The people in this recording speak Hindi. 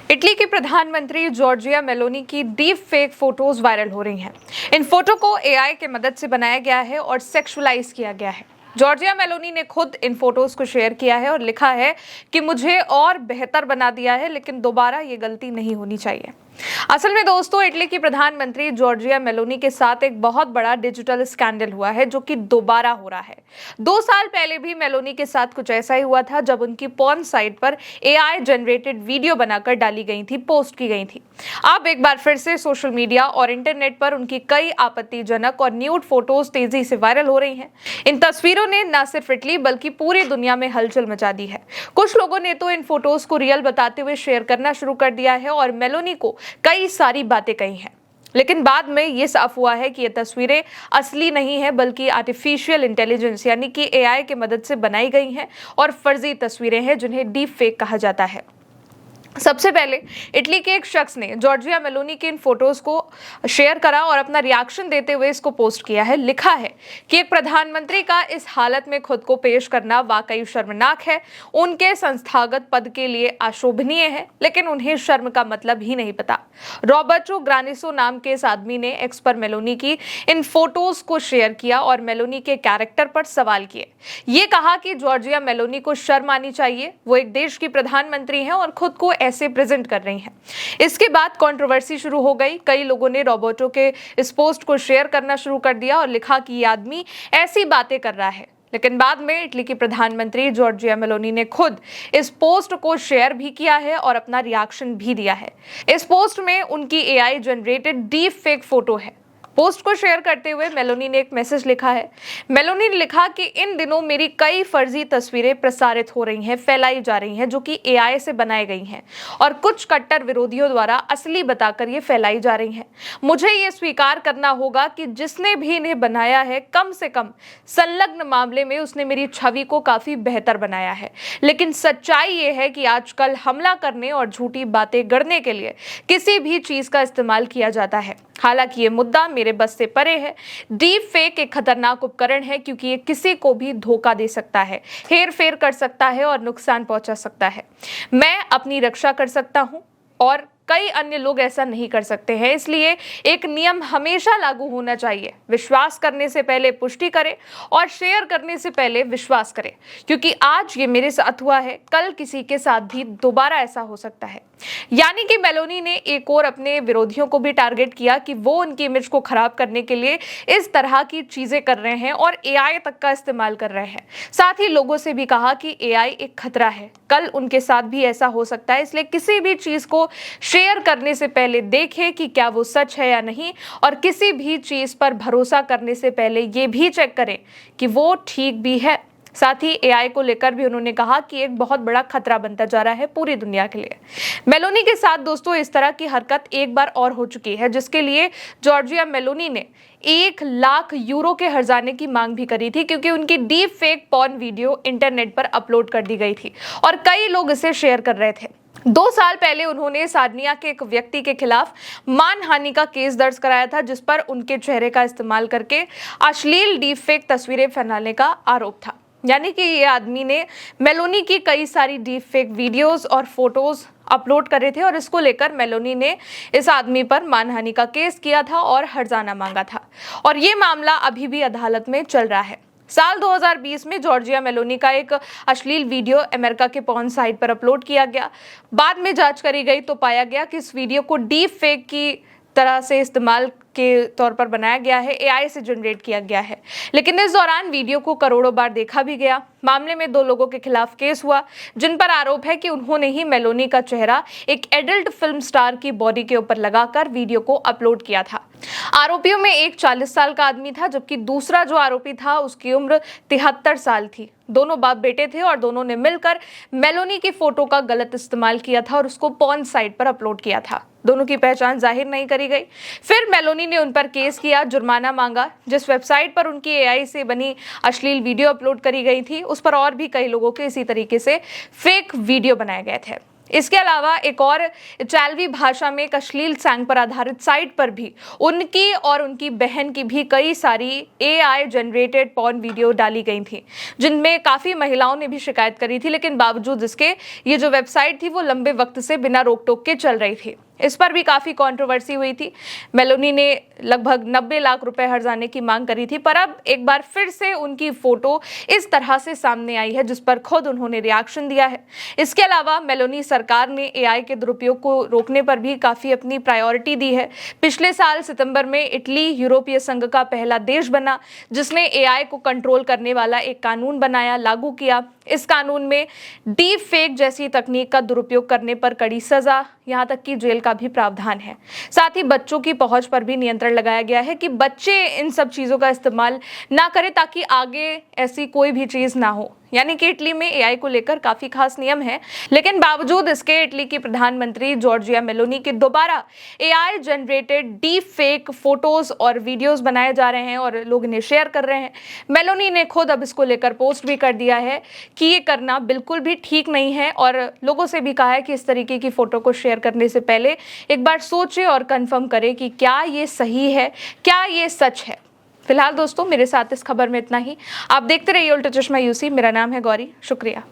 इटली की प्रधानमंत्री जॉर्जिया मेलोनी की डीप फेक फोटोज वायरल हो रही हैं। इन फोटो को एआई के मदद से बनाया गया है और सेक्सुअलाइज किया गया है। जॉर्जिया मेलोनी ने खुद इन फोटोज को शेयर किया है और लिखा है कि मुझे और बेहतर बना दिया है, लेकिन दोबारा ये गलती नहीं होनी चाहिए। असल में दोस्तों, इटली की प्रधानमंत्री जॉर्जिया मेलोनी के साथ एक बहुत बड़ा डिजिटल स्कैंडल हुआ है, जो कि दोबारा हो रहा है। 2 साल पहले भी मेलोनी के साथ कुछ ऐसा ही हुआ था, जब उनकी पॉर्न साइट पर एआई जनरेटेड वीडियो बनाकर डाली गई थी, पोस्ट की गई थी। अब एक बार फिर से सोशल मीडिया और इंटरनेट पर उनकी कई आपत्तिजनक और न्यूड फोटोज तेजी से वायरल हो रही हैं। इन तस्वीरों ने न सिर्फ इटली बल्कि पूरी दुनिया में हलचल मचा दी है। कुछ लोगों ने तो इन फोटोज को रियल बताते हुए शेयर करना शुरू कर दिया है और मेलोनी को कई सारी बातें कही हैं। लेकिन बाद में ये साफ हुआ है कि ये तस्वीरें असली नहीं है, बल्कि आर्टिफिशियल इंटेलिजेंस यानी कि एआई की मदद से बनाई गई हैं और फर्जी तस्वीरें हैं, जिन्हें डीप फेक कहा जाता है। सबसे पहले इटली के एक शख्स ने जॉर्जिया मेलोनी के इन फोटोज को शेयर करा और अपना रिएक्शन देते हुए इसको पोस्ट किया है। लिखा है कि एक प्रधानमंत्री का इस हालत में खुद को पेश करना वाकई शर्मनाक है। उनके संस्थागत पद के लिए अशोभनीय है, लेकिन उन्हें शर्म का मतलब ही नहीं पता। रॉबर्टो ग्रानिसो नाम के इस आदमी ने एक्स पर मेलोनी की इन फोटोज को शेयर किया और मेलोनी के कैरेक्टर पर सवाल किए। ये कहा कि जॉर्जिया मेलोनी को शर्म आनी चाहिए, वो एक देश की प्रधानमंत्री हैं और खुद को ऐसे प्रेजेंट कर रही हैं। इसके बाद कंट्रोवर्सी शुरू हो गई। कई लोगों ने रॉबर्टो के इस पोस्ट को शेयर करना शुरू कर दिया और लिखा कि ये आदमी ऐसी बातें कर रहा है। लेकिन बाद में इटली की प्रधानमंत्री जॉर्जिया मेलोनी ने खुद इस पोस्ट को शेयर भी किया है और अपना रिएक्शन भी दिया है। इस पोस्ट में उनकी AI generated deep fake photo है। पोस्ट को शेयर करते हुए मेलोनी ने एक मैसेज लिखा है। मेलोनी ने लिखा कि इन दिनों मेरी कई फर्जी तस्वीरें प्रसारित हो रही हैं, फैलाई जा रही हैं, जो कि एआई से बनाई गई हैं और कुछ कट्टर विरोधियों द्वारा असली बताकर ये फैलाई जा रही हैं। मुझे ये स्वीकार करना होगा कि जिसने भी इन्हें बनाया है, कम से कम संलग्न मामले में उसने मेरी छवि को काफी बेहतर बनाया है। लेकिन सच्चाई ये है कि आजकल हमला करने और झूठी बातें गढ़ने के लिए किसी भी चीज का इस्तेमाल किया जाता है। हालांकि ये मुद्दा मेरे बस से परे है। डीप फेक एक खतरनाक उपकरण है, क्योंकि ये किसी को भी धोखा दे सकता है, हेर फेर कर सकता है और नुकसान पहुंचा सकता है। मैं अपनी रक्षा कर सकता हूं और कई अन्य लोग ऐसा नहीं कर सकते हैं। इसलिए एक नियम हमेशा लागू होना चाहिए। विश्वास करने से पहले पुष्टि करें और शेयर करने से पहले विश्वास करें, क्योंकि आज ये मेरे साथ हुआ है, कल किसी के साथ भी दोबारा ऐसा हो सकता है। यानी कि मेलोनी ने एक और अपने विरोधियों को भी टारगेट किया कि वो उनकी इमेज को खराब करने के लिए इस तरह की चीजें कर रहे हैं और एआई तक का इस्तेमाल कर रहे हैं। साथ ही लोगों से भी कहा कि एआई एक खतरा है, कल उनके साथ भी ऐसा हो सकता है। इसलिए किसी भी चीज को शेयर करने से पहले देखें कि क्या वो सच है या नहीं, और किसी भी चीज पर भरोसा करने से पहले ये भी चेक करें कि वो ठीक भी है। साथ ही एआई को लेकर भी उन्होंने कहा कि एक बहुत बड़ा खतरा बनता जा रहा है पूरी दुनिया के लिए। मेलोनी के साथ दोस्तों इस तरह की हरकत एक बार और हो चुकी है, जिसके लिए जॉर्जिया मेलोनी ने 1 लाख यूरो के हर्जाने की मांग भी करी थी, क्योंकि उनकी deep fake porn video internet पर अपलोड कर दी गई थी और कई लोग इसे शेयर कर रहे थे। 2 साल पहले उन्होंने सार्डिनिया के एक व्यक्ति के खिलाफ मानहानि का केस दर्ज कराया था, जिस पर उनके चेहरे का इस्तेमाल करके अश्लील डीप फेक तस्वीरें फैलाने का आरोप था। यानी कि ये आदमी ने मेलोनी की कई सारी डीप फेक वीडियोस और फोटोज अपलोड करे थे और इसको लेकर मेलोनी ने इस आदमी पर मानहानि का केस किया था और हर्जाना मांगा था, और ये मामला अभी भी अदालत में चल रहा है। साल 2020 में जॉर्जिया मेलोनी का एक अश्लील वीडियो अमेरिका के पॉर्न साइट पर अपलोड किया गया। बाद में जांच करी गई तो पाया गया कि इस वीडियो को डीप फेक की तरह से इस्तेमाल के तौर पर बनाया गया है, एआई से जनरेट किया गया है। लेकिन इस दौरान वीडियो को करोड़ों बार देखा भी गया। मामले में 2 लोगों के खिलाफ केस हुआ, जिन पर आरोप है कि उन्होंने ही मेलोनी का चेहरा एक एडल्ट फिल्म स्टार की बॉडी के ऊपर लगाकर वीडियो को अपलोड किया था। आरोपियों में एक 40 साल का आदमी था, जबकि दूसरा जो आरोपी था उसकी उम्र 73 साल थी। दोनों बाप बेटे थे और दोनों ने मिलकर मेलोनी की फोटो का गलत इस्तेमाल किया था और उसको पॉर्न साइट पर अपलोड किया था। दोनों की पहचान जाहिर नहीं करी गई। फिर मेलोनी ने उन पर केस किया, जुर्माना मांगा। जिस वेबसाइट पर उनकी एआई से बनी अश्लील वीडियो अपलोड करी गई थी, उस पर और भी कई लोगों के इसी तरीके से फेक वीडियो बनाए गए थे। इसके अलावा एक और इटालवी भाषा में एक अश्लील सैंग पर आधारित साइट पर भी उनकी और उनकी बहन की भी कई सारी एआई जनरेटेड पॉर्न वीडियो डाली गई थी, जिनमें काफ़ी महिलाओं ने भी शिकायत करी थी। लेकिन बावजूद इसके ये जो वेबसाइट थी वो लंबे वक्त से बिना रोक टोक के चल रही थी। इस पर भी काफ़ी कंट्रोवर्सी हुई थी। मेलोनी ने लगभग 90 लाख रुपए हर्जाने की मांग करी थी, पर अब एक बार फिर से उनकी फोटो इस तरह से सामने आई है, जिस पर खुद उन्होंने रिएक्शन दिया है। इसके अलावा मेलोनी सरकार ने एआई के दुरुपयोग को रोकने पर भी काफ़ी अपनी प्रायोरिटी दी है। पिछले साल सितंबर में इटली यूरोपीय संघ का पहला देश बना जिसने एआई को कंट्रोल करने वाला एक कानून बनाया, लागू किया। इस कानून में डीप फेक जैसी तकनीक का दुरुपयोग करने पर कड़ी सजा, यहाँ तक कि जेल का भी प्रावधान है। साथ ही बच्चों की पहुंच पर भी नियंत्रण लगाया गया है कि बच्चे इन सब चीज़ों का इस्तेमाल ना करें, ताकि आगे ऐसी कोई भी चीज़ ना हो। यानी कि इटली में एआई को लेकर काफ़ी खास नियम है, लेकिन बावजूद इसके इटली की प्रधानमंत्री जॉर्जिया मेलोनी के दोबारा AI generated deep fake photos और वीडियोस बनाए जा रहे हैं और लोग इन्हें शेयर कर रहे हैं। मेलोनी ने खुद अब इसको लेकर पोस्ट भी कर दिया है कि ये करना बिल्कुल भी ठीक नहीं है, और लोगों से भी कहा है कि इस तरीके की फोटो को शेयर करने से पहले एक बार सोचे और कंफर्म करें कि क्या ये सही है, क्या ये सच है। फिलहाल दोस्तों मेरे साथ इस खबर में इतना ही। आप देखते रहिए उल्टा चश्मा यूसी। मेरा नाम है गौरी। शुक्रिया।